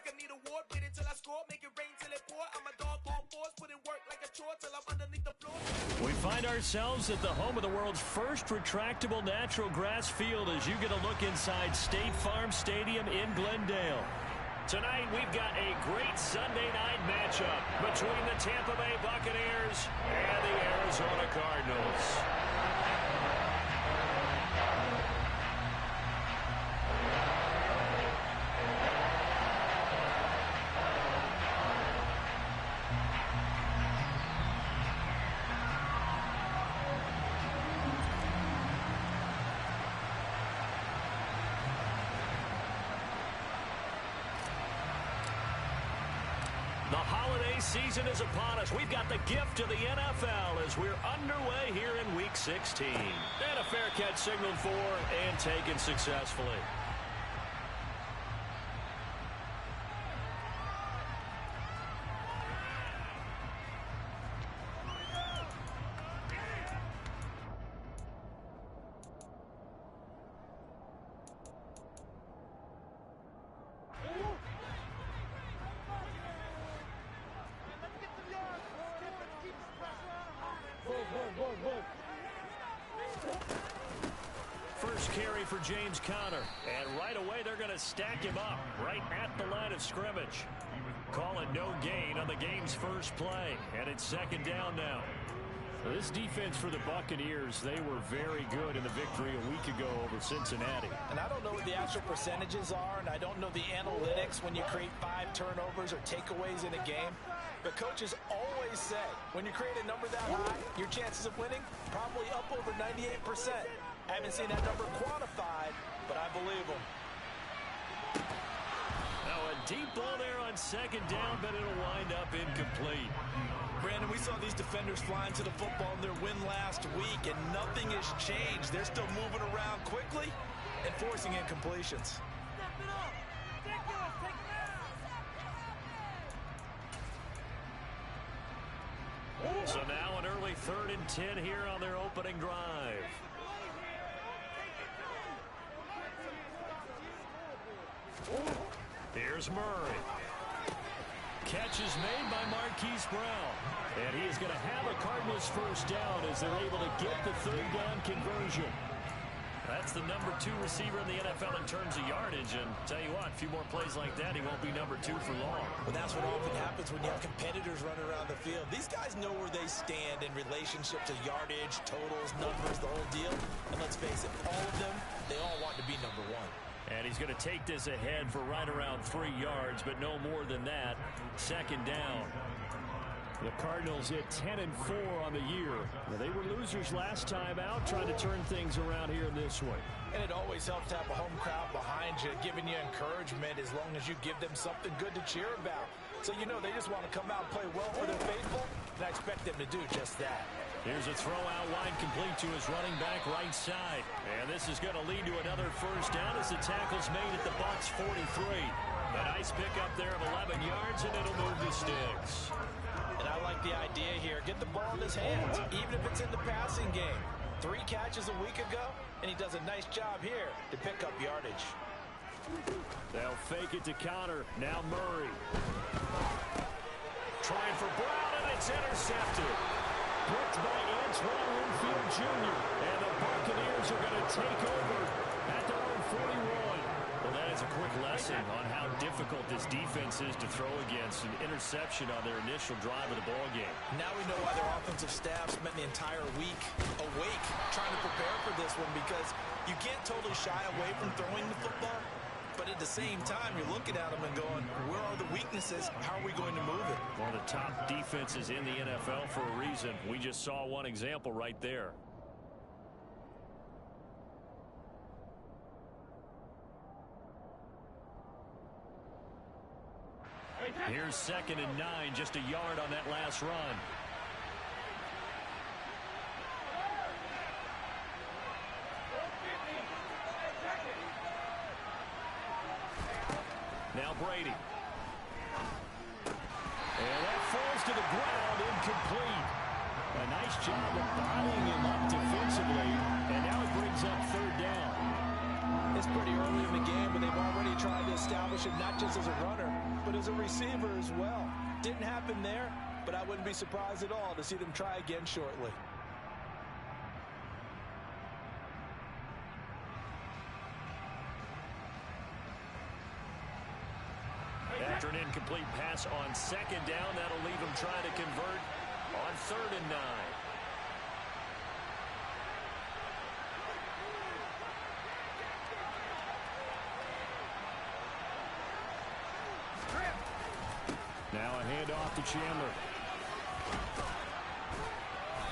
I need a ward. Wait until I score, make it rain till it pour. I'm a dog on force, put in work like a chore till I'm underneath the floor. We find ourselves at the home of the world's first retractable natural grass field as you get a look inside State Farm Stadium in Glendale. Tonight, we've got a great Sunday night matchup between the Tampa Bay Buccaneers and the Arizona Cardinals. The holiday season is upon us. We've got the gift of the NFL as we're underway here in Week 16. And a fair catch signaled for and taken successfully. First carry for James Conner. And right away, they're going to stack him up right at the line of scrimmage. Call it no gain on the game's first play. And it's second down now. This defense for the Buccaneers, they were very good in the victory a week ago over Cincinnati. And I don't know what the actual percentages are, and I don't know the analytics when you create 5 turnovers or takeaways in a game. But coaches always say, when you create a number that high, your chances of winning probably up over 98%. I haven't seen that number quantified, but I believe them. Now a deep ball there on second down, but it'll wind up incomplete. Brandon, we saw these defenders flying to the football in their win last week, and nothing has changed. They're still moving around quickly and forcing incompletions. So now an early 3rd and 10 here on their opening drive. Here's Murray. Catch is made by Marquise Brown. And he is going to have a Cardinals first down as they're able to get the 3rd down conversion. That's the number 2 receiver in the NFL in terms of yardage. And tell you what, a few more plays like that, he won't be number 2 for long. Well, that's what often happens when you have competitors running around the field. These guys know where they stand in relationship to yardage, totals, numbers, the whole deal. And let's face it, all of them, they all want to be number 1. And he's going to take this ahead for right around 3 yards, but no more than that. Second down. The Cardinals hit 10-4 on the year. They were losers last time out, trying to turn things around here this way. And it always helps to have a home crowd behind you, giving you encouragement as long as you give them something good to cheer about. So you know they just want to come out and play well for their faithful, and I expect them to do just that. Here's a throw out wide complete to his running back right side. And this is going to lead to another first down as the tackle's made at the Bucs 43. A nice pickup there of 11 yards, and it'll move the sticks. And I like the idea here. Get the ball in his hands, even if it's in the passing game. 3 catches a week ago, and he does a nice job here to pick up yardage. They'll fake it to Conner. Now Murray. Trying for Brown, and it's intercepted. Bricked by Antoine Winfield Jr. And the Buccaneers are going to take over at their own 41. Well, that is a quick lesson on how difficult this defense is to throw against. An interception on their initial drive of the ball game. Now we know why their offensive staff spent the entire week awake trying to prepare for this one, because you can't totally shy away from throwing the football. But at the same time, you're looking at them and going, where are the weaknesses? How are we going to move it? One of the top defenses in the NFL for a reason. We just saw one example right there. Here's 2nd and 9, just a yard on that last run. Now Brady. And that falls to the ground, incomplete. A nice job of bodying him up defensively, and now it brings up 3rd down. It's pretty early in the game, but they've already tried to establish him not just as a runner, but but as a receiver as well. Didn't happen there, but I wouldn't be surprised at all to see them try again shortly. After an incomplete pass on second down, that'll leave him trying to convert on 3rd and 9. Now a handoff to Chandler.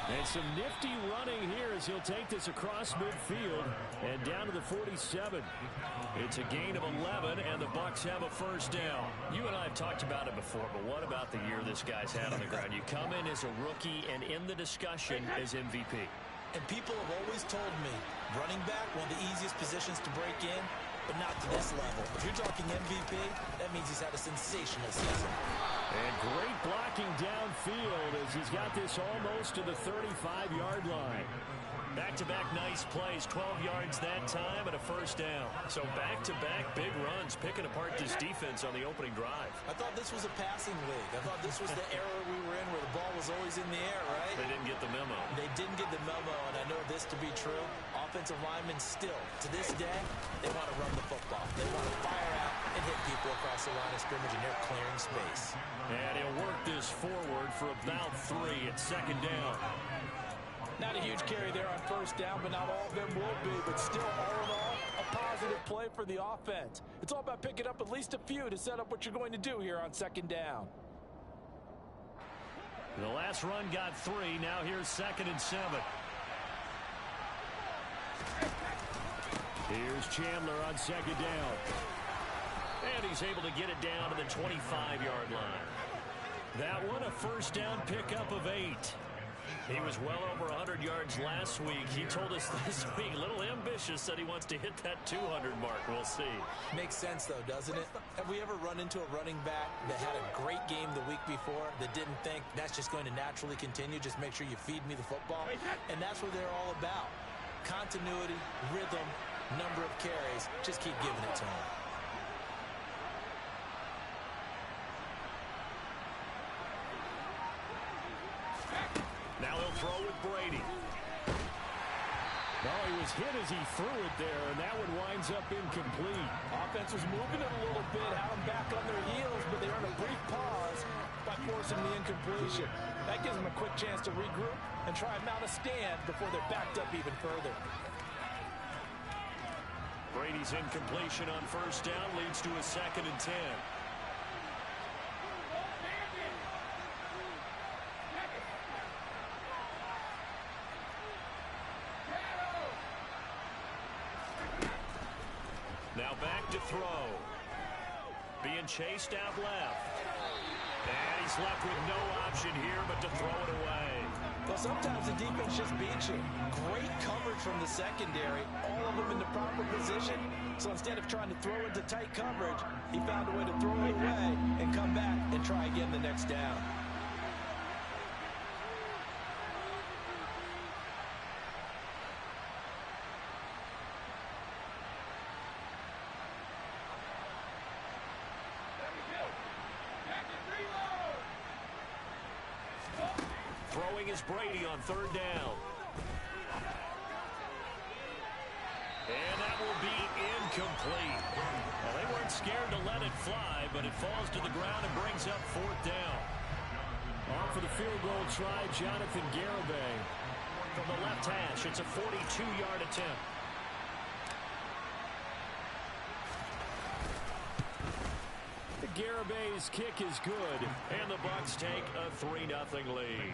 And some nifty running here as he'll take this across midfield and down to the 47. It's a gain of 11, and the Bucs have a first down. You and I have talked about it before, but what about the year this guy's had on the ground? You come in as a rookie and in the discussion as MVP. And people have always told me, running back, one of the easiest positions to break in, but not to this level. If you're talking MVP, that means he's had a sensational season. And great blocking downfield as he's got this almost to the 35-yard line. Back-to-back nice plays, 12 yards that time and a first down. So back-to-back big runs, picking apart this defense on the opening drive. I thought this was a passing league. I thought this was the era we were in where the ball was always in the air, right? They didn't get the memo. They didn't get the memo, and I know this to be true. Offensive linemen still, to this day, they want to run the football. They want to fire out and hit people across the line of scrimmage, and they're clearing space. And he'll work this forward for about 3 at second down. Not a huge carry there on first down, but not all of them will be. But still, all in all, a positive play for the offense. It's all about picking up at least a few to set up what you're going to do here on second down. The last run got 3. Now here's 2nd and 7. Here's Chandler on second down. And he's able to get it down to the 25-yard line. That one, a first down pickup of 8. He was well over 100 yards last week. He told us this week, a little ambitious, that he wants to hit that 200 mark. We'll see. Makes sense, though, doesn't it? Have we ever run into a running back that had a great game the week before that didn't think that's just going to naturally continue? Just make sure you feed me the football. And that's what they're all about. Continuity, rhythm, number of carries. Just keep giving it to him. Now he'll throw with Brady. Oh, he was hit as he threw it there, and that one winds up incomplete. Offense was moving it a little bit, had them back on their heels, but they earned a brief pause by forcing the incompletion. That gives them a quick chance to regroup and try and mount a stand before they're backed up even further. Brady's incompletion on first down leads to a 2nd and 10. Now back to throw. Being chased out left. And he's left with no option here but to throw it away. Well, sometimes the defense just beats you. Great coverage from the secondary. All of them in the proper position. So instead of trying to throw into tight coverage, he found a way to throw it away and come back and try again the next down. Throwing is Brady on 3rd down. And that will be incomplete. Well, they weren't scared to let it fly, but it falls to the ground and brings up 4th down. On for the field goal try, Jonathan Garibay. From the left hash, it's a 42-yard attempt. Garibay's kick is good, and the Bucs take a 3-0 lead.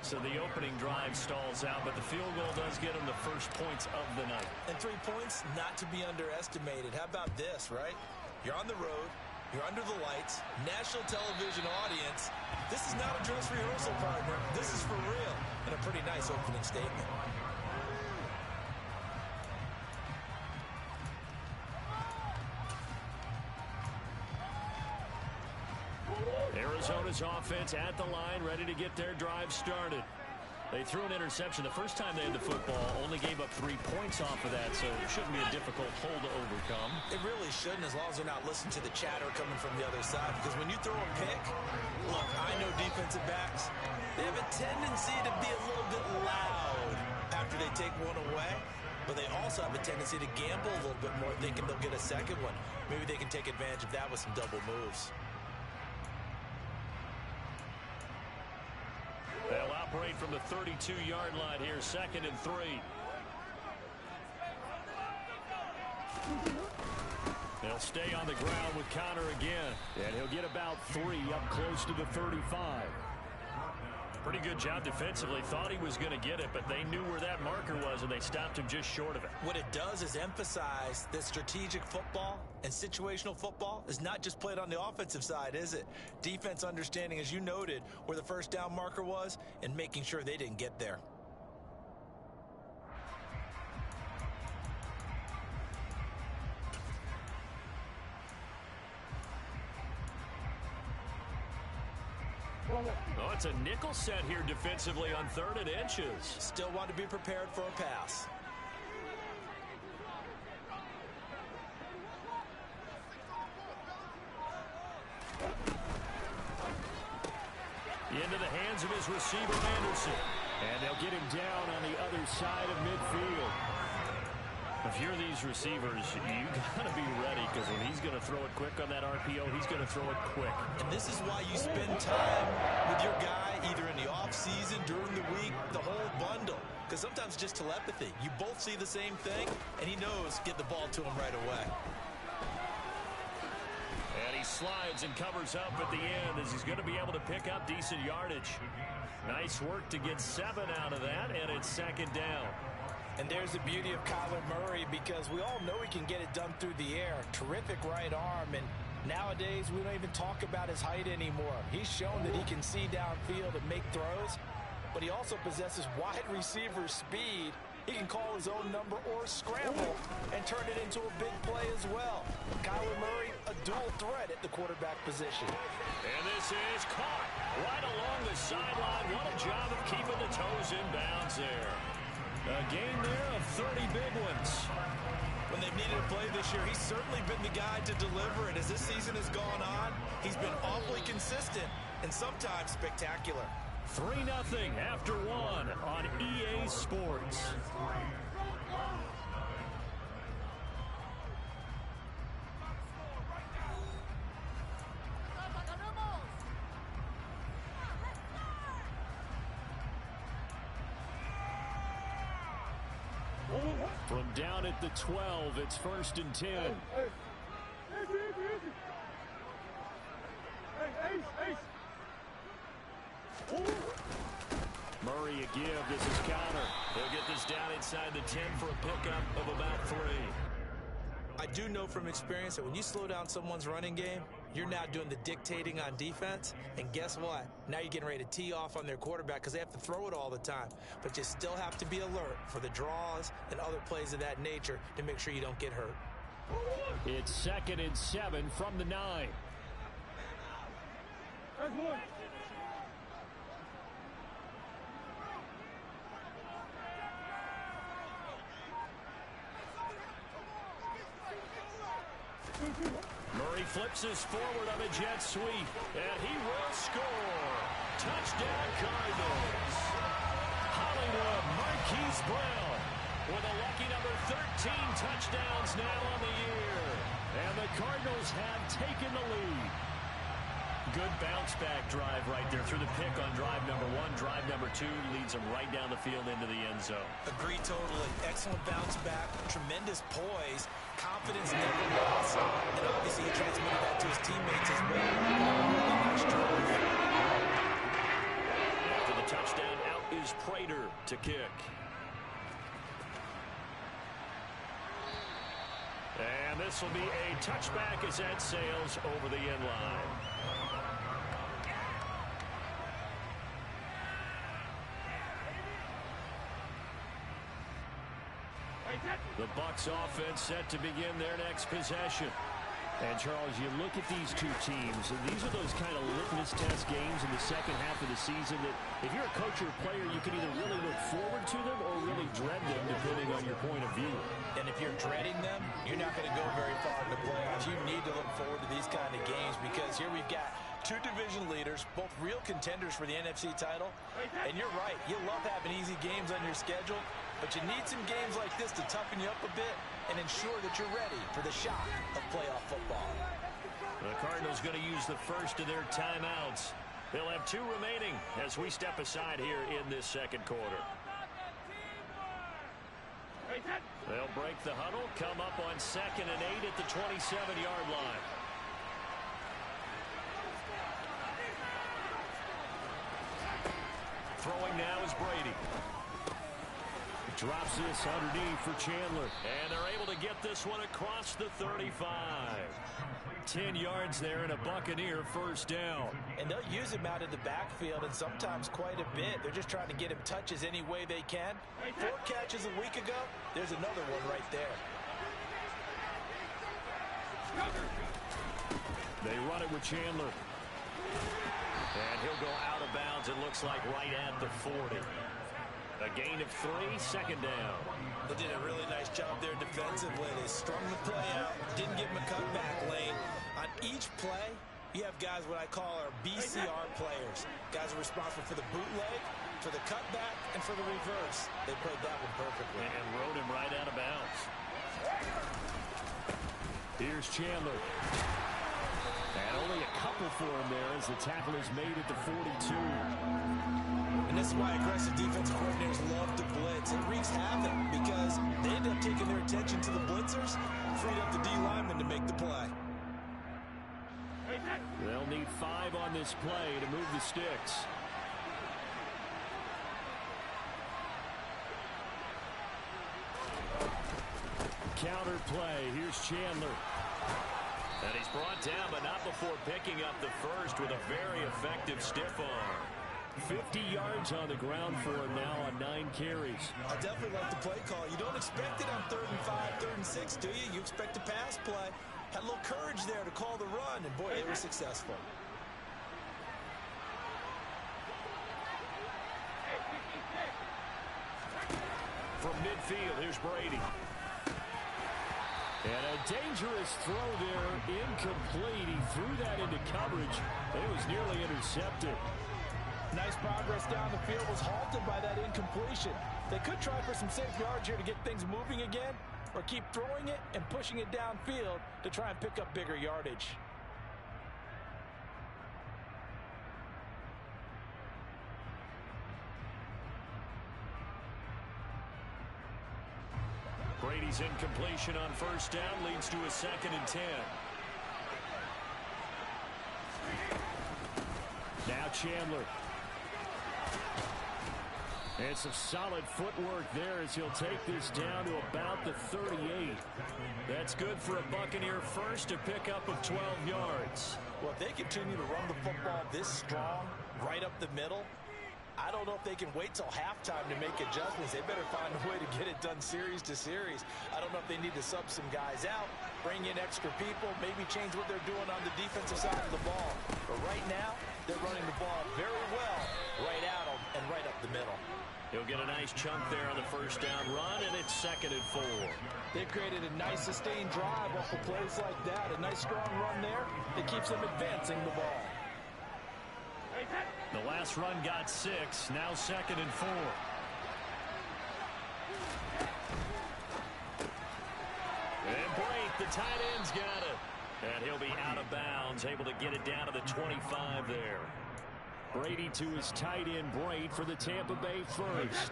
So the opening drive stalls out, but the field goal does get them the first points of the night. And 3 points, not to be underestimated. How about this, right? You're on the road, you're under the lights, national television audience. This is not a dress rehearsal, partner. This is for real, and a pretty nice opening statement. Arizona's offense at the line, ready to get their drive started. They threw an interception the first time they had the football, only gave up 3 points off of that, so it shouldn't be a difficult hole to overcome. It really shouldn't, as long as they're not listening to the chatter coming from the other side. Because when you throw a pick, look, I know defensive backs, they have a tendency to be a little bit loud after they take one away. But they also have a tendency to gamble a little bit more, thinking they'll get a second one. Maybe they can take advantage of that with some double moves. They'll operate from the 32-yard line here, 2nd and 3. They'll stay on the ground with Connor again, and he'll get about 3 up close to the 35. Pretty good job defensively. Thought he was going to get it, but they knew where that marker was, and they stopped him just short of it. What it does is emphasize that strategic football and situational football is not just played on the offensive side, is it? Defense understanding, as you noted, where the first down marker was and making sure they didn't get there. Oh, it's a nickel set here defensively on 3rd and inches. Still want to be prepared for a pass. Into the hands of his receiver, Anderson. And they'll get him down on the other side of midfield. If you're these receivers, you got to be ready, because when he's going to throw it quick on that RPO, he's going to throw it quick. And this is why you spend time with your guy either in the offseason, during the week, the whole bundle. Because sometimes just telepathy. You both see the same thing, and he knows get the ball to him right away. And he slides and covers up at the end as he's going to be able to pick up decent yardage. Nice work to get 7 out of that, and it's 2nd down. And there's the beauty of Kyler Murray, because we all know he can get it done through the air. Terrific right arm, and nowadays we don't even talk about his height anymore. He's shown that he can see downfield and make throws, but he also possesses wide receiver speed. He can call his own number or scramble and turn it into a big play as well. Kyler Murray, a dual threat at the quarterback position. And this is caught right along the sideline. What a job of keeping the toes in bounds there. A game there of 30 big ones. When they've needed a play this year, he's certainly been the guy to deliver it. As this season has gone on, he's been awfully consistent and sometimes spectacular. 3-0 after 1 on EA Sports. From down at the 12, it's 1st and 10. Murray a give. This is Connor. He'll get this down inside the 10 for a pickup of about 3. I do know from experience that when you slow down someone's running game, you're now doing the dictating on defense. And guess what? Now you're getting ready to tee off on their quarterback because they have to throw it all the time. But you still have to be alert for the draws and other plays of that nature to make sure you don't get hurt. It's 2nd and 7 from the 9. Murray flips his forward on a jet sweep, and he will score. Touchdown, Cardinals. Hollywood Marquise Brown with a lucky number 13 touchdowns now on the year. And the Cardinals have taken the lead. Good bounce-back drive right there through the pick on drive number 1. Drive number 2 leads them right down the field into the end zone. Agree totally. Excellent bounce back, tremendous poise, confidence never lost, and obviously he transmitted that to his teammates as well. Really nice drive. After the touchdown, out is Prater to kick. And this will be a touchback as that sails over the end line. The Bucs offense set to begin their next possession. And, Charles, you look at these two teams, and these are those kind of litmus test games in the second half of the season that if you're a coach or a player, you can either really look forward to them or really dread them, depending on your point of view. And if you're dreading them, you're not going to go very far in the playoffs. You need to look forward to these kind of games because here we've got two division leaders, both real contenders for the NFC title. And you're right, you love having easy games on your schedule, but you need some games like this to toughen you up a bit and ensure that you're ready for the shock of playoff football. The Cardinals going to use the first of their timeouts. They'll have 2 remaining as we step aside here in this second quarter. They'll break the huddle, come up on 2nd and 8 at the 27-yard line. Throwing now is Brady. Drops this underneath for Chandler. And they're able to get this one across the 35. 10 yards there and a Buccaneer first down. And they'll use him out in the backfield and sometimes quite a bit. They're just trying to get him touches any way they can. 4 catches a week ago. There's another one right there. They run it with Chandler. And he'll go out of bounds, it looks like, right at the 40. A gain of 3, second down. They did a really nice job there defensively. They strung the play out, didn't give him a cutback lane. On each play, you have guys what I call our BCR players. Guys are responsible for the bootleg, for the cutback, and for the reverse. They played that one perfectly. And rode him right out of bounds. Here's Chandler. And only a couple for him there as the tackle is made at the 42. And this is why aggressive defensive coordinators love to blitz. It wreaks havoc because they end up taking their attention to the blitzers, freed up the D lineman to make the play. They'll need 5 on this play to move the sticks. Counter play. Here's Chandler. And he's brought down, but not before picking up the first with a very effective stiff arm. 50 yards on the ground for him now on 9 carries. I definitely like the play call. You don't expect it on 3rd and 5, 3rd and 6, do you? You expect a pass play. Had a little courage there to call the run, and boy, they were successful. From midfield, here's Brady. And a dangerous throw there, incomplete. He threw that into coverage. It was nearly intercepted. Nice progress down the field, was halted by that incompletion. They could try for some safe yards here to get things moving again, or keep throwing it and pushing it downfield to try and pick up bigger yardage. Brady's incompletion on first down leads to a 2nd and 10. Now Chandler. And some solid footwork there as he'll take this down to about the 38. That's good for a Buccaneer first, to pick up of 12 yards. Well, if they continue to run the football this strong, right up the middle, I don't know if they can wait till halftime to make adjustments. They better find a way to get it done series to series. I don't know if they need to sub some guys out, bring in extra people, maybe change what they're doing on the defensive side of the ball. But right now, they're running the ball very well right at them and right up the middle. He'll get a nice chunk there on the first down run, and it's 2nd and 4. They've created a nice sustained drive off of plays like that. A nice strong run there that keeps them advancing the ball. The last run got 6, now 2nd and 4. And Brake, the tight end's got it. And he'll be out of bounds, able to get it down to the 25 there. Brady to his tight end, Brake, for the Tampa Bay first.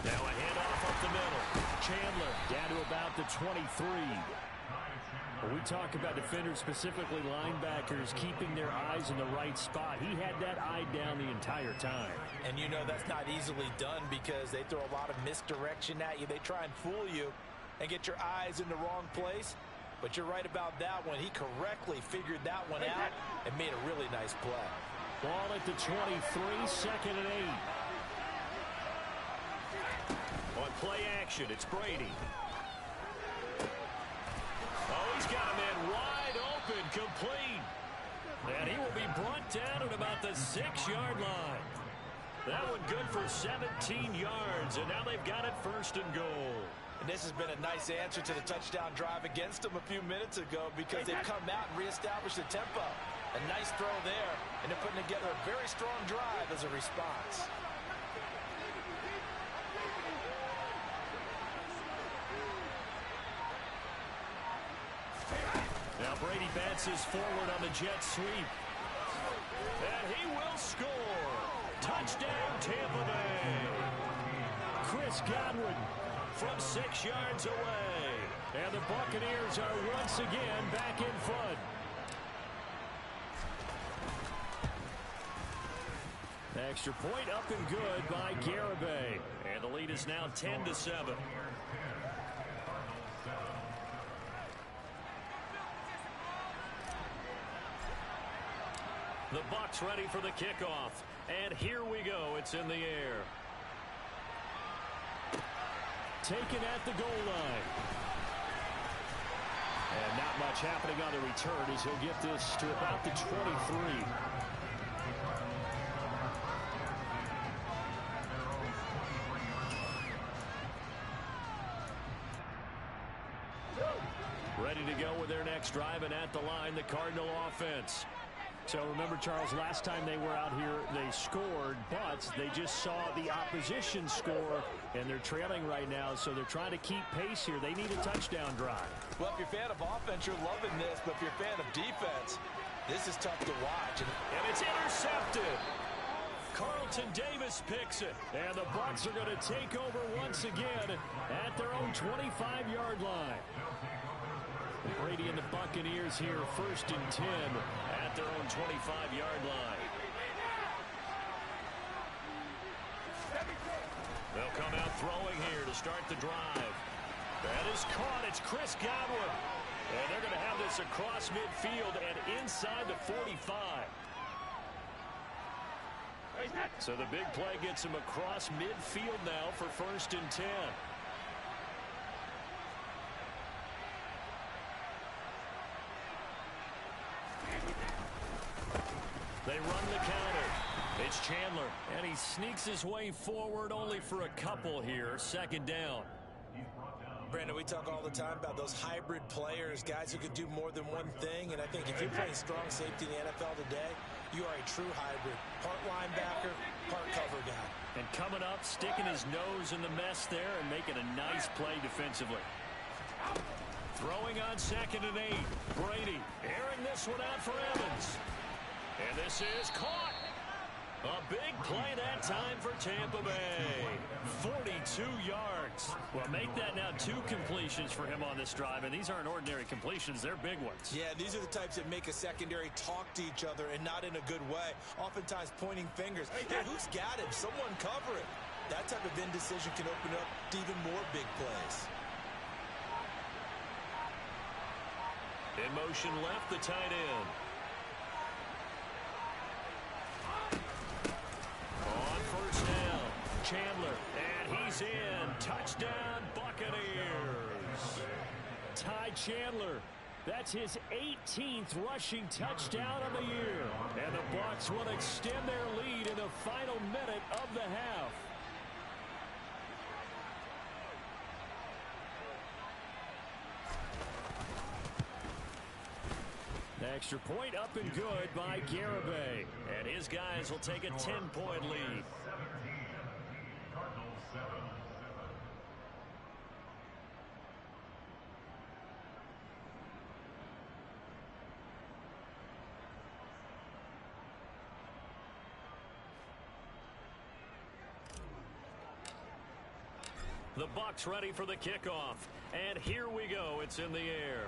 Now a handoff up the middle. Chandler down to about the 23. When we talk about defenders, specifically linebackers, keeping their eyes in the right spot, he had that eye down the entire time. And you know that's not easily done because they throw a lot of misdirection at you. They try and fool you and get your eyes in the wrong place. But you're right about that one. He correctly figured that one out and made a really nice play. Ball at the 23, 2nd and 8. play action. It's Brady. Oh, he's got a man wide open, complete. And he will be brought down at about the 6-yard line. That one good for 17 yards, and now they've got it 1st and goal. And this has been a nice answer to the touchdown drive against them a few minutes ago because they've come out and reestablished the tempo. A nice throw there, and they're putting together a very strong drive as a response. Now Brady bounces forward on the jet sweep. And he will score. Touchdown, Tampa Bay. Chris Godwin from 6 yards away. And the Buccaneers are once again back in front. Extra point up and good by Garibay. And the lead is now 10-7. The Bucs ready for the kickoff. And here we go. It's in the air. Taken at the goal line. And not much happening on the return as he'll get this to about the 23. Ready to go with their next drive, and at the line, the Cardinal offense. So remember, Charles, last time they were out here, they scored, but they just saw the opposition score, and they're trailing right now, so they're trying to keep pace here. They need a touchdown drive. Well, if you're a fan of offense, you're loving this, but if you're a fan of defense, this is tough to watch. And it's intercepted. Carlton Davis picks it, and the Bucs are going to take over once again at their own 25-yard line. Brady and the Buccaneers here, 1st and 10 at their own 25-yard line. They'll come out throwing here to start the drive. That is caught. It's Chris Godwin. And they're going to have this across midfield and inside the 45. So the big play gets him across midfield now for 1st and 10. They run the counter. It's Chandler, and he sneaks his way forward only for a couple here. 2nd down. Brandon, we talk all the time about those hybrid players, guys who can do more than one thing, and I think if you're playing strong safety in the NFL today, you are a true hybrid. Part linebacker, part cover guy. And coming up, sticking his nose in the mess there and making a nice play defensively. Throwing on 2nd and 8. Brady airing this one out for Evans. And this is caught. A big play that time for Tampa Bay. 42 yards. Well, make that now 2 completions for him on this drive, and these aren't ordinary completions. They're big ones. Yeah, these are the types that make a secondary talk to each other and not in a good way. Oftentimes pointing fingers. Hey, who's got him? Someone cover it. That type of indecision can open up to even more big plays. In motion left, the tight end. On 1st down, Chandler, and he's in. Touchdown, Buccaneers. Ty Chandler, that's his 18th rushing touchdown of the year. And the Bucs will extend their lead in the final minute of the half. Extra point up and good by Garibay. And his guys will take a 10-point lead. The Bucs ready for the kickoff. And here we go. It's in the air.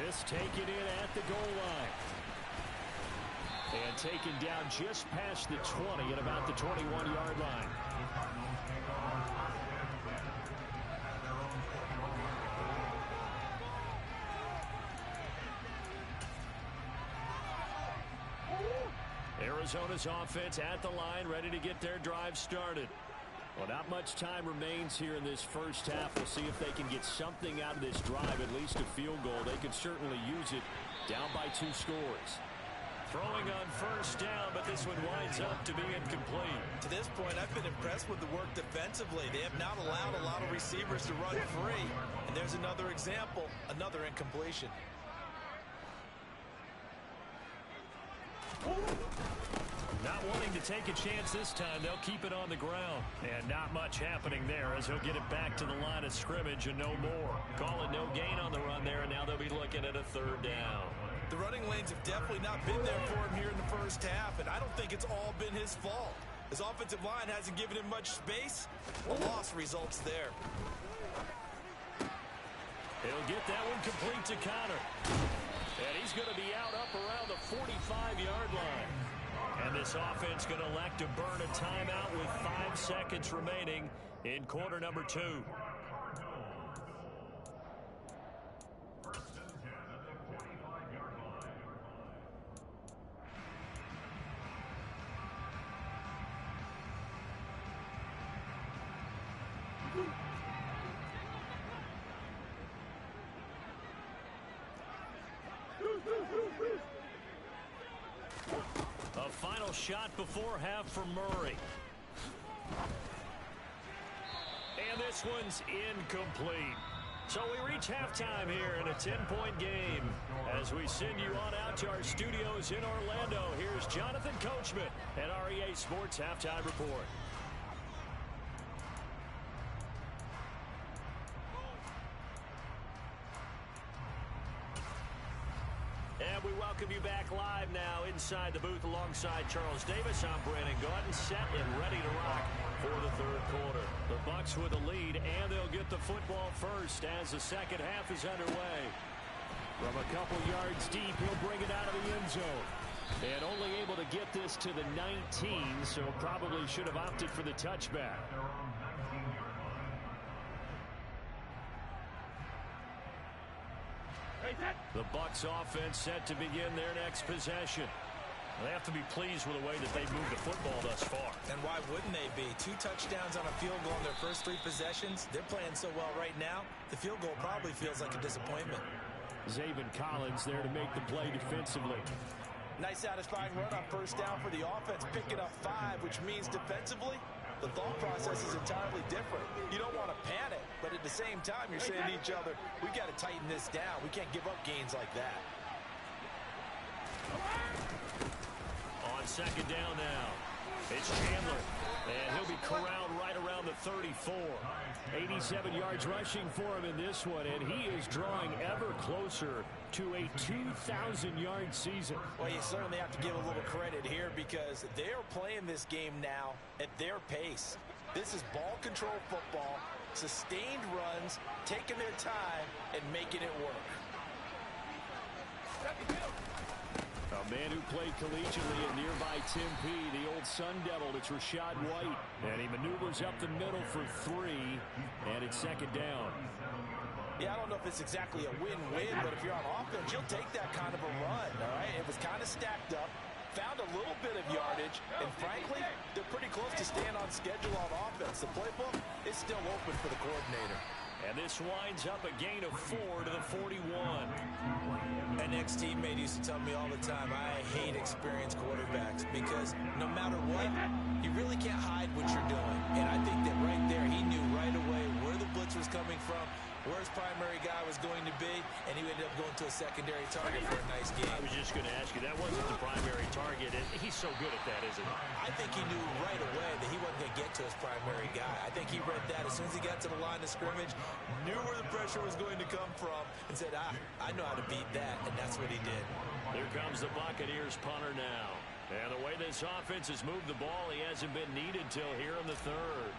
This taken in at the goal line. And taken down just past the 20 at about the 21-yard line. Arizona's offense at the line, ready to get their drive started. Well, not much time remains here in this first half. We'll see if they can get something out of this drive, at least a field goal. They can certainly use it, down by 2 scores. Throwing on first down, but this one winds up to be incomplete. To this point, I've been impressed with the work defensively. They have not allowed a lot of receivers to run free. And there's another example, another incompletion. Not wanting to take a chance this time, they'll keep it on the ground. And not much happening there as he'll get it back to the line of scrimmage and no more. Calling no gain on the run there, and now they'll be looking at a 3rd down. The running lanes have definitely not been there for him here in the first half, and I don't think it's all been his fault. His offensive line hasn't given him much space. A loss results there. He'll get that one complete to Connor. And he's going to be out up around the 45-yard line. And this offense going to elect to burn a timeout with 5 seconds remaining in quarter number 2. A final shot before half for Murray. And this one's incomplete. So we reach halftime here in a 10-point game. As we send you on out to our studios in Orlando, here's Jonathan Coachman at REA Sports Halftime Report. And we welcome you back live now inside the booth alongside Charles Davis. I'm Brandon Gaudin, set and ready to rock for the 3rd quarter. The Bucs with the lead, and they'll get the football first as the second half is underway. From a couple yards deep, he'll bring it out of the end zone. And only able to get this to the 19, so probably should have opted for the touchback. The Bucs offense set to begin their next possession. They have to be pleased with the way that they've moved the football thus far. And why wouldn't they be? 2 touchdowns on a field goal in their first 3 possessions. They're playing so well right now, the field goal probably feels like a disappointment. Zaven Collins there to make the play defensively. Nice satisfying run on first down for the offense, picking up 5, which means defensively, the thought process is entirely different. You don't want to panic, but at the same time, you're saying to each other, we got to tighten this down. We can't give up gains like that. On second down now, it's Chandler, and he'll be corralled right around the 34. 87 yards rushing for him in this one, and he is drawing ever closer to a 2,000-yard season. Well, you certainly have to give a little credit here because they are playing this game now at their pace. This is ball control football, sustained runs, taking their time, and making it work. A man who played collegiately at nearby Tempe, the old Sun Devil, it's Rachaad White. And he maneuvers up the middle for 3, and it's second down. Yeah, I don't know if it's exactly a win-win, but if you're on offense, you'll take that kind of a run, all right? It was kind of stacked up, found a little bit of yardage, and frankly, they're pretty close to staying on schedule on offense. The playbook is still open for the coordinator. And this winds up a gain of 4 to the 41. An ex-teammate used to tell me all the time, I hate experienced quarterbacks because no matter what, you really can't hide what you're doing. And I think that right there, he knew right away where the blitz was coming from, where his primary guy was going to be, and he ended up going to a secondary target for a nice game. I was just going to ask you, that wasn't the primary target, and he's so good at that, isn't he? I think he knew right away that he wasn't going to get to his primary guy. I think he read that as soon as he got to the line of scrimmage, knew where the pressure was going to come from, and said, I know how to beat that, and that's what he did. Here comes the Buccaneers punter now. And the way this offense has moved the ball, he hasn't been needed till here in the 3rd.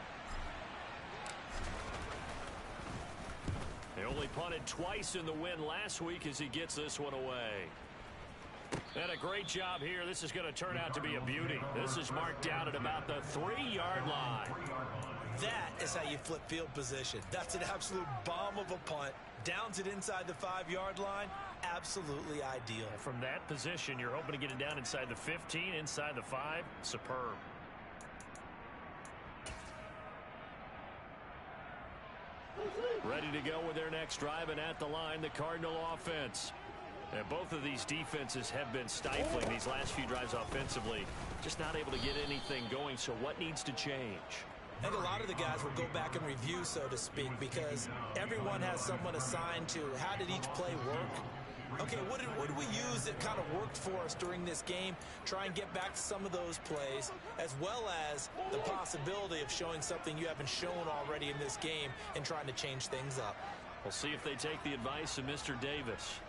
He only punted twice in the win last week as he gets this one away. And a great job here. This is going to turn out to be a beauty. This is marked down at about the 3-yard line. That is how you flip field position. That's an absolute bomb of a punt. Downs it inside the 5-yard line. Absolutely ideal. From that position, you're hoping to get it down inside the 15, inside the 5. Superb. Ready to go with their next drive, and at the line, the Cardinal offense. And both of these defenses have been stifling these last few drives offensively. Just not able to get anything going, so what needs to change? I think a lot of the guys will go back and review, so to speak, because everyone has someone assigned to how did each play work. Okay, what did we use that kind of worked for us during this game? Try and get back to some of those plays, as well as the possibility of showing something you haven't shown already in this game and trying to change things up. We'll see if they take the advice of Mr. Davis.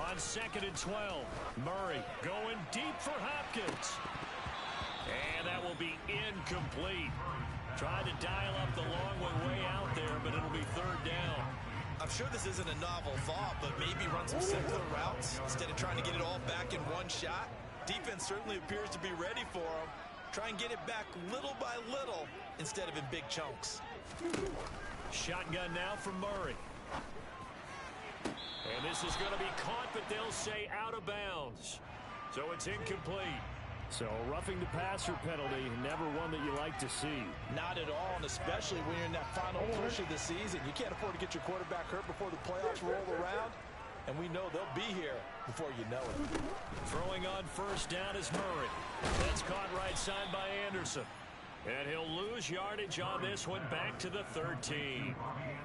On 2nd and 12, Murray going deep for Hopkins. And that will be incomplete. Tried to dial up the long way out there, but it'll be 3rd down. I'm sure this isn't a novel thought, but maybe run some simpler routes instead of trying to get it all back in one shot. Defense certainly appears to be ready for them. Try and get it back little by little instead of in big chunks. Shotgun now from Murray. And this is going to be caught, but they'll say out of bounds. So it's incomplete. So roughing the passer penalty, never one that you like to see. Not at all, and especially when you're in that final push of the season. You can't afford to get your quarterback hurt before the playoffs roll around. And we know they'll be here before you know it. Throwing on 1st down is Murray. That's caught right side by Anderson. And he'll lose yardage on this one back to the 13.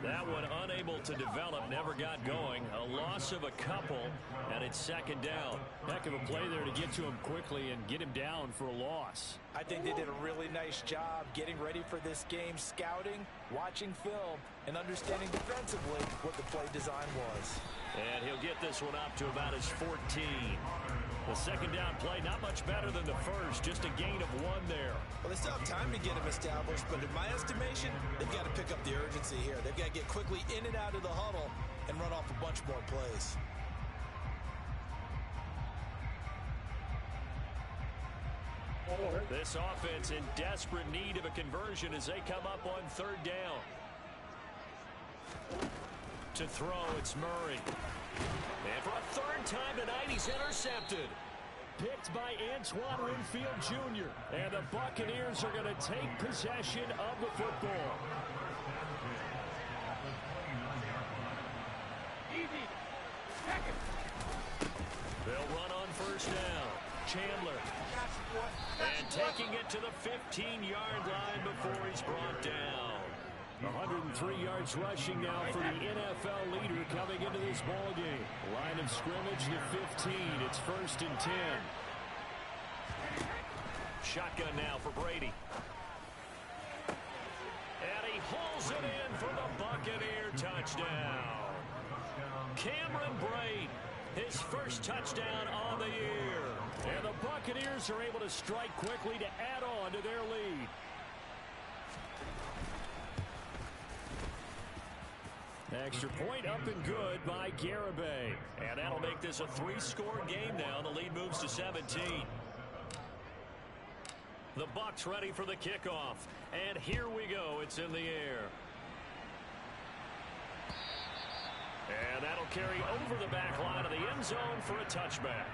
That one unable to develop, never got going. A loss of a couple, and it's 2nd down. Heck of a play there to get to him quickly and get him down for a loss. I think they did a really nice job getting ready for this game, scouting, watching film, and understanding defensively what the play design was. And he'll get this one up to about his 14. The 2nd down play, not much better than the first, just a gain of 1 there. Well, they still have time to get him established, but in my estimation, they've got to pick up the urgency here. They've got to get quickly in and out of the huddle and run off a bunch more plays. This offense in desperate need of a conversion as they come up on 3rd down. To throw, it's Murray. And for a 3rd time tonight, he's intercepted. Picked by Antoine Winfield Jr. And the Buccaneers are going to take possession of the football. They'll run on 1st down. Chandler. And taking it to the 15-yard line before he's brought down. 103 yards rushing now for the NFL leader coming into this ball game. Line of scrimmage, the 15. It's 1st and 10. Shotgun now for Brady. And he pulls it in for the Buccaneer touchdown. Cameron Brate, his 1st touchdown on the year. And the Buccaneers are able to strike quickly to add on to their lead. Extra point up and good by Garibay. And that'll make this a 3-score game now. The lead moves to 17. The Bucs ready for the kickoff. And here we go. It's in the air. And that'll carry over the back line of the end zone for a touchback.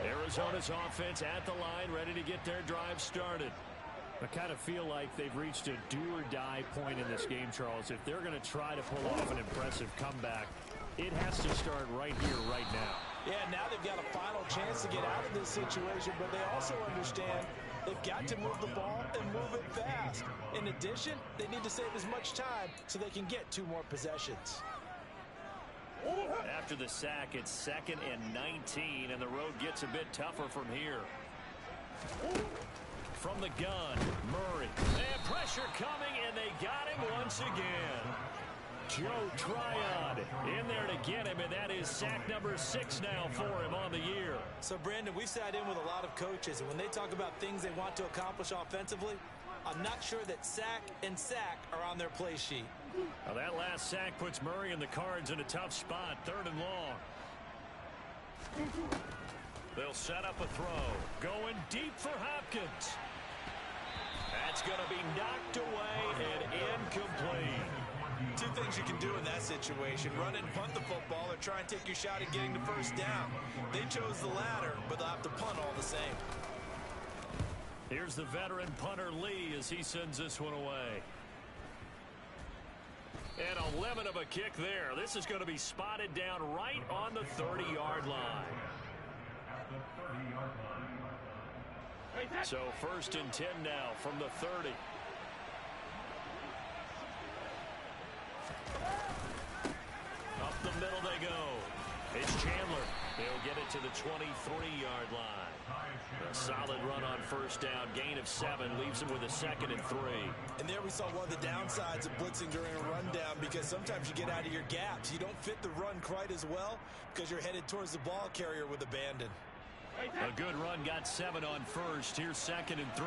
Arizona's offense at the line, ready to get their drive started. I kind of feel like they've reached a do-or-die point in this game, Charles. If they're going to try to pull off an impressive comeback, it has to start right here, right now. Yeah, now they've got a final chance to get out of this situation, but they also understand they've got to move the ball and move it fast. In addition, they need to save as much time so they can get 2 more possessions. After the sack, it's 2nd and 19, and the road gets a bit tougher from here. From the gun, Murray. And pressure coming, and they got him once again. Joe Tryon in there to get him, and that is sack number 6 now for him on the year. So, Brandon, we sat in with a lot of coaches, and when they talk about things they want to accomplish offensively, I'm not sure that sack and sack are on their play sheet. Well, that last sack puts Murray and the Cards in a tough spot, 3rd and long. They'll set up a throw. Going deep for Hopkins. That's going to be knocked away and incomplete. Two things you can do in that situation: run and punt the football, or try and take your shot at getting the first down. They chose the latter, but they'll have to punt all the same. Here's the veteran punter Lee as he sends this one away. And a lemon of a kick there. This is going to be spotted down right on the 30-yard line. So 1st and 10 now from the 30. Up the middle they go. It's Chandler. He'll get it to the 23-yard line. A solid run on 1st down. Gain of 7 leaves him with a 2nd and 3. And there we saw one of the downsides of blitzing during a rundown, because sometimes you get out of your gaps. You don't fit the run quite as well because you're headed towards the ball carrier with abandon. A good run, got 7 on 1st. Here's 2nd and 3.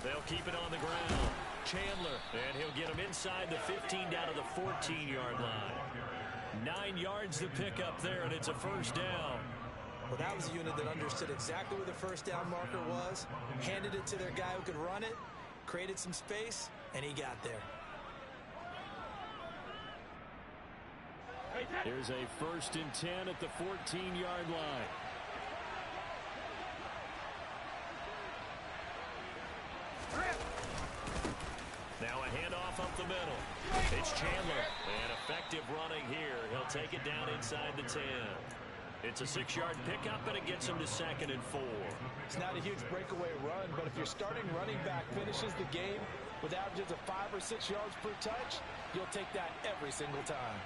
They'll keep it on the ground. Chandler, and he'll get him inside the 15 down to the 14-yard line. 9 yards to pick up there, and it's a 1st down. Well, that was a unit that understood exactly where the 1st down marker was, handed it to their guy who could run it, created some space, and he got there. Here's a 1st and 10 at the 14-yard line. Now a handoff up the middle. It's Chandler. And effective running here. He'll take it down inside the 10. It's a 6-yard pickup, and it gets him to 2nd and 4. It's not a huge breakaway run, but if your starting running back finishes the game with averages of 5 or 6 yards per touch, you'll take that every single time.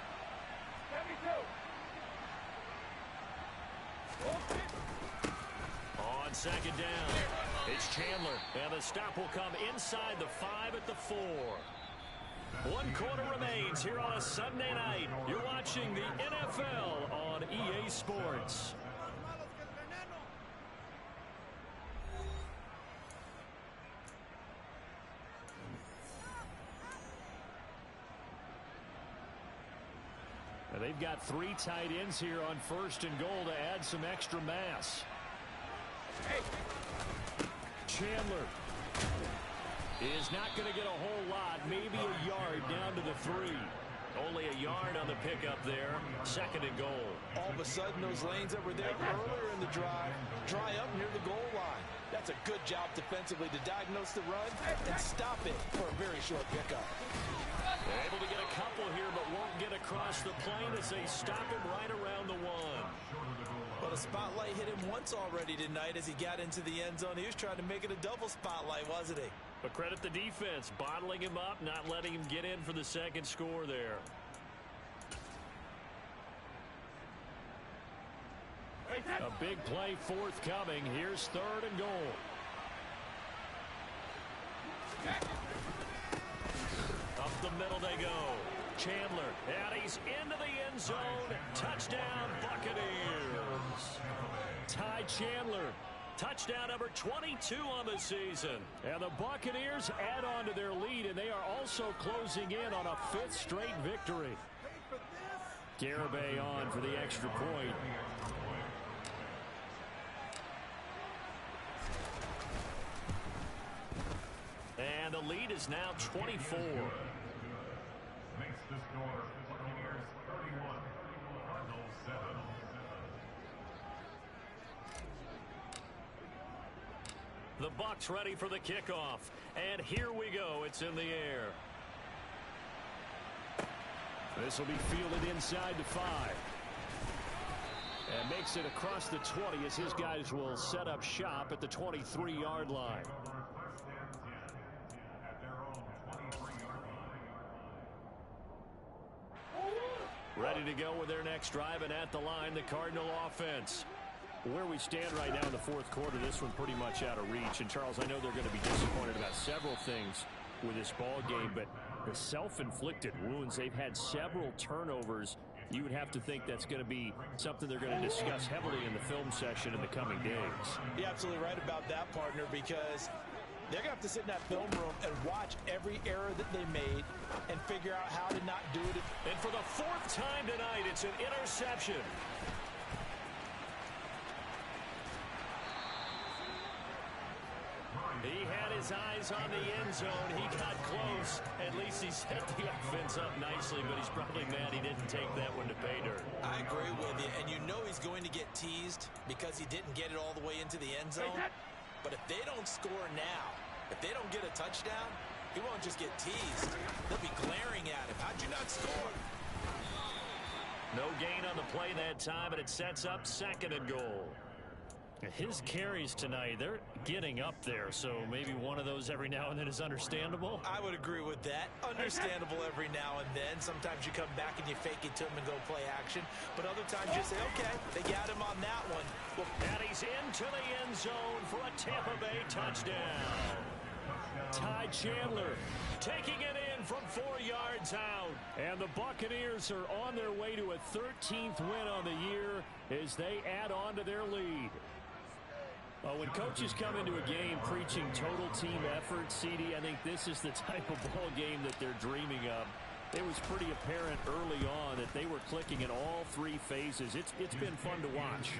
On 2nd down, it's Chandler, and the stop will come inside the 5 at the 4. 1 quarter remains here on a Sunday night. You're watching the NFL on EA Sports. And they've got 3 tight ends here on 1st and goal to add some extra mass. Chandler is not going to get a whole lot, maybe a yard down to the 3. Only a yard on the pickup there. 2nd and goal. All of a sudden, those lanes that were there earlier in the drive dry up near the goal line. That's a good job defensively to diagnose the run and stop it for a very short pickup. They're able to get a couple here, but won't get across the plane as they stop him right around the 1. But a spotlight hit him once already tonight as he got into the end zone. He was trying to make it a double spotlight, wasn't he? But credit the defense, bottling him up, not letting him get in for the 2nd score there. A big play forthcoming. Here's 3rd and goal. Up the middle they go. Chandler, and he's into the end zone. Touchdown, Buccaneers. Ty Chandler, touchdown number 22 on the season. And the Buccaneers add on to their lead, and they are also closing in on a 5th straight victory. Garibay on for the extra point. And the lead is now 24. Makes the score Buccaneers 31, Cardinals 7. The Bucs ready for the kickoff. And here we go. It's in the air. This will be fielded inside the 5. And makes it across the 20 as his guys will set up shop at the 23-yard line. Ready to go with their next drive, and at the line, the Cardinal offense. Where we stand right now in the 4th quarter, this one pretty much out of reach. And, Charles, I know they're going to be disappointed about several things with this ball game, but the self-inflicted wounds, they've had several turnovers you would have to think that's going to be something they're going to discuss heavily in the film session in the coming days. You're absolutely right about that, partner, because they're going to have to sit in that film room and watch every error that they made and figure out how to not do it. And for the 4th time tonight, it's an interception. He had his eyes on the end zone. He got close. At least he set the offense up nicely, but he's probably mad he didn't take that one to pay dirt. I agree with you, and you know he's going to get teased because he didn't get it all the way into the end zone. But if they don't score now, if they don't get a touchdown, he won't just get teased. They'll be glaring at him. How'd you not score? No gain on the play that time, and it sets up 2nd and goal. His carries tonight, they're getting up there, so maybe one of those every now and then is understandable. I would agree with that. Understandable every now and then. Sometimes you come back and you fake it to him and go play action. But other times you say, okay, they got him on that one. Well, and he's into the end zone for a Tampa Bay touchdown. Ty Chandler taking it in from 4 yards out. And the Buccaneers are on their way to a 13th win on the year as they add on to their lead. When coaches come into a game preaching total team effort, CD, I think this is the type of ball game that they're dreaming of. It was pretty apparent early on that they were clicking in all 3 phases. It's been fun to watch.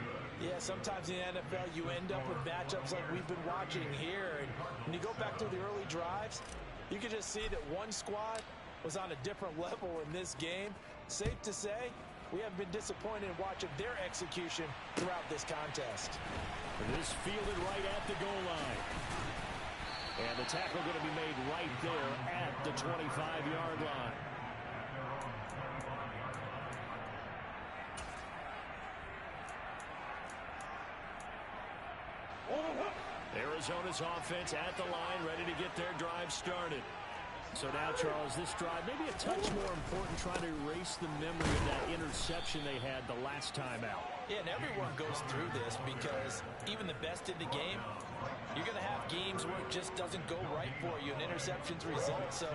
Yeah, sometimes in the NFL you end up with matchups like we've been watching here. And when you go back through the early drives, you can just see that one squad was on a different level in this game. Safe to say, we have been disappointed in watching their execution throughout this contest. This fielded right at the goal line. And the tackle going to be made right there at the 25-yard line. Arizona's offense at the line, ready to get their drive started. So now, Charles, this drive maybe a touch more important, trying to erase the memory of that interception they had the last time out. Yeah, and everyone goes through this because even the best in the game, you're going to have games where it just doesn't go right for you and interceptions result. So,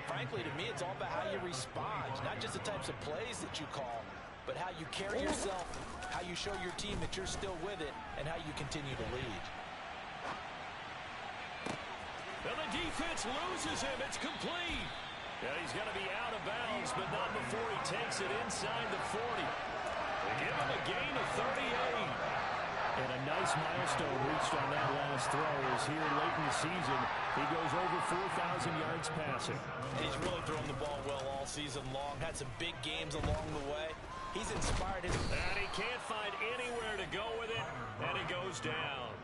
frankly, to me, it's all about how you respond, not just the types of plays that you call, but how you carry yourself, how you show your team that you're still with it, and how you continue to lead. And the defense loses him. It's complete. And he's going to be out of bounds, but not before he takes it inside the 40. They give him a gain of 38. And a nice milestone reached on that last throw as here late in the season, he goes over 4,000 yards passing. He's really thrown the ball well all season long. Had some big games along the way. He's inspired his... And he can't find anywhere to go with it, and he goes down.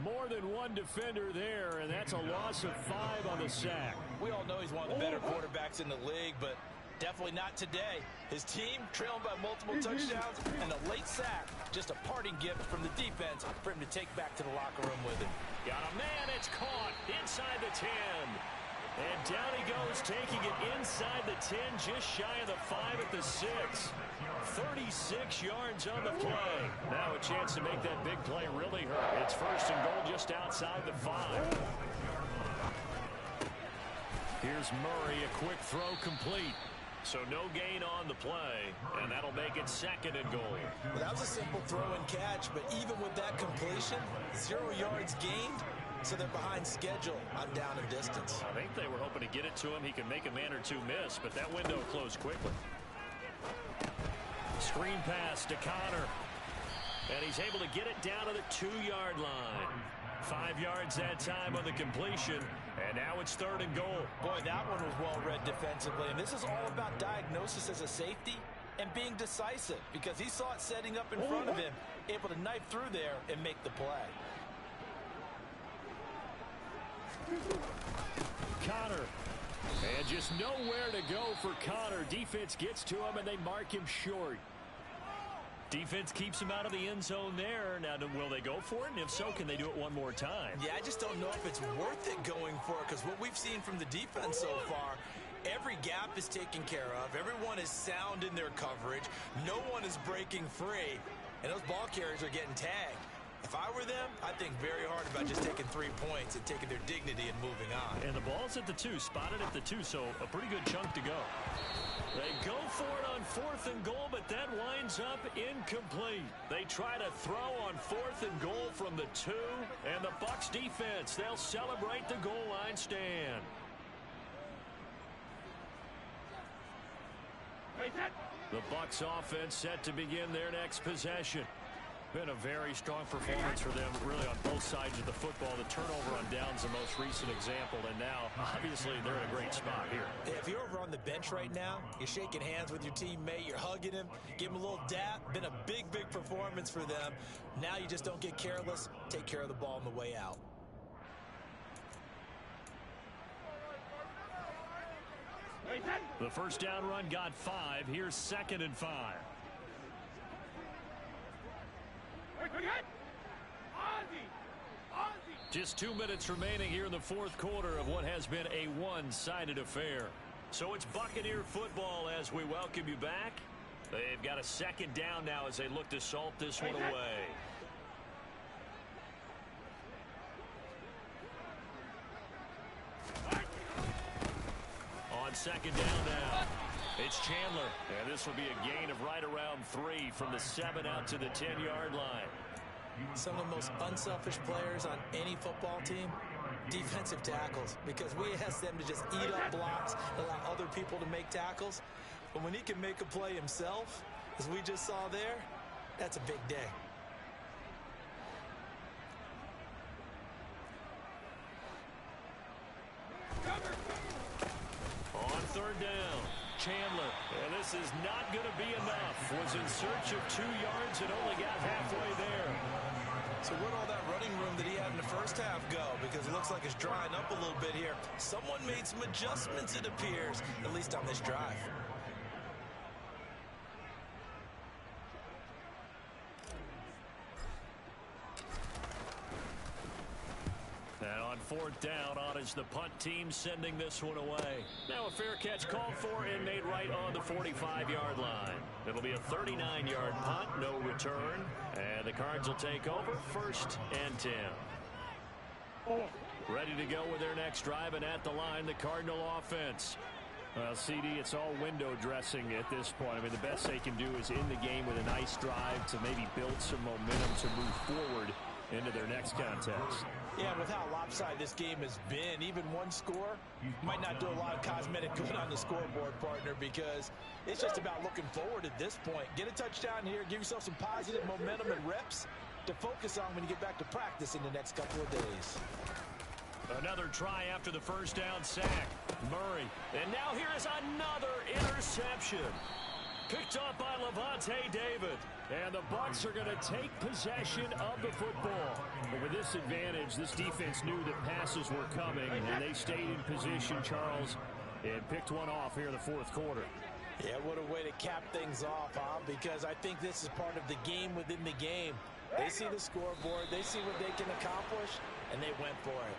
More than one defender there, and that's a loss of 5 on the sack. We all know he's one of the better quarterbacks in the league, but definitely not today. His team trailing by multiple touchdowns, and a late sack, just a parting gift from the defense for him to take back to the locker room with him. Got a man, it's caught inside the 10. And down he goes, taking it inside the 10, just shy of the 5 at the 6. 36 yards on the play. Now a chance to make that big play really hurt. It's 1st and goal just outside the 5. Here's Murray, a quick throw complete. So no gain on the play, and that'll make it 2nd and goal. Well, that was a simple throw and catch, but even with that completion, 0 yards gained, so they're behind schedule on down and distance. I think they were hoping to get it to him. He could make a man or two miss, but that window closed quickly. Screen pass to Connor. And he's able to get it down to the 2-yard line. 5 yards that time on the completion. And now it's 3rd and goal. Boy, that one was well read defensively. And this is all about diagnosis as a safety and being decisive, because he saw it setting up in front of him, able to knife through there and make the play. Connor. And just nowhere to go for Connor. Defense gets to him, and they mark him short. Defense keeps him out of the end zone there. Now, will they go for it? And if so, can they do it one more time? Yeah, I just don't know if it's worth it going for it, because what we've seen from the defense so far, every gap is taken care of. Everyone is sound in their coverage. No one is breaking free, and those ball carriers are getting tagged. If I were them, I'd think very hard about just taking 3 points and taking their dignity and moving on. And the ball's at the 2, spotted at the 2, so a pretty good chunk to go. They go for it on 4th and goal, but that winds up incomplete. They try to throw on 4th and goal from the 2, and the Bucs defense, they'll celebrate the goal line stand. The Bucs offense set to begin their next possession. Been a very strong performance for them, really, on both sides of the football. The turnover on downs the most recent example, and now, obviously, they're in a great spot here. If you're over on the bench right now, you're shaking hands with your teammate, you're hugging him, give him a little dap. Been a big, big performance for them. Now you just don't get careless. Take care of the ball on the way out. The first down run got 5. Here's 2nd and 5. Just 2 minutes remaining here in the 4th quarter of what has been a one-sided affair. So it's Buccaneer football as we welcome you back. They've got a 2nd down now as they look to salt this one away. On 2nd down now, it's Chandler. And this will be a gain of right around 3 from the 7 out to the 10-yard line. Some of the most unselfish players on any football team, defensive tackles, because we ask them to just eat up blocks, allow other people to make tackles. But when he can make a play himself, as we just saw there, that's a big day. On 3rd down, Chandler, and this is not going to be enough. Was in search of 2 yards and only got halfway there. So where'd all that running room that he had in the first half go? Because it looks like it's drying up a little bit here. Someone made some adjustments, it appears, at least on this drive. And on 4th down, on is the punt team sending this one away. Now a fair catch called for and made right on the 45-yard line. It'll be a 39-yard punt, no return. And the Cards will take over, 1st and 10. Ready to go with their next drive, and at the line, the Cardinal offense. Well, CD, it's all window dressing at this point. I mean, the best they can do is in the game with a nice drive to maybe build some momentum to move forward into their next contest. Yeah, with how lopsided this game has been, even one score might not do a lot of cosmetic good on the scoreboard, partner, because it's just about looking forward at this point. Get a touchdown here, give yourself some positive momentum and reps to focus on when you get back to practice in the next couple of days. Another try after the first down sack. Murray. And now here is another interception. Picked up by Levante David. And the Bucs are going to take possession of the football. But with this advantage, this defense knew that passes were coming, and they stayed in position, Charles, and picked one off here in the 4th quarter. Yeah, what a way to cap things off, huh? Because I think this is part of the game within the game. They see the scoreboard, they see what they can accomplish, and they went for it.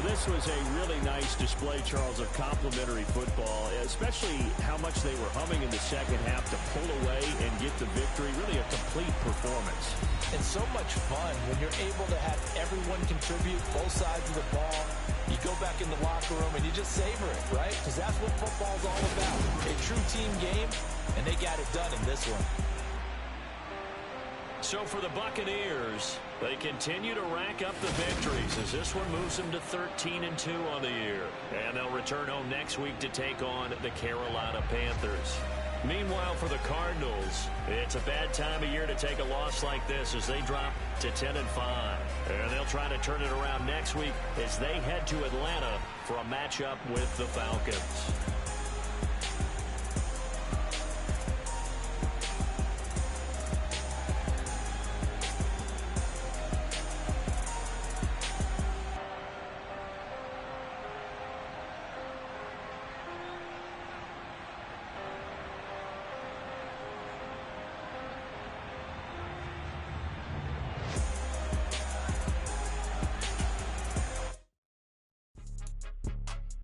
This was a really nice display, Charles, of complimentary football, especially how much they were humming in the second half to pull away and get the victory. Really a complete performance. And so much fun when you're able to have everyone contribute, both sides of the ball. You go back in the locker room and you just savor it, right? Because that's what football's all about. A true team game, and they got it done in this one. So for the Buccaneers, they continue to rack up the victories as this one moves them to 13-2 on the year. And they'll return home next week to take on the Carolina Panthers. Meanwhile, for the Cardinals, it's a bad time of year to take a loss like this as they drop to 10-5. And they'll try to turn it around next week as they head to Atlanta for a matchup with the Falcons.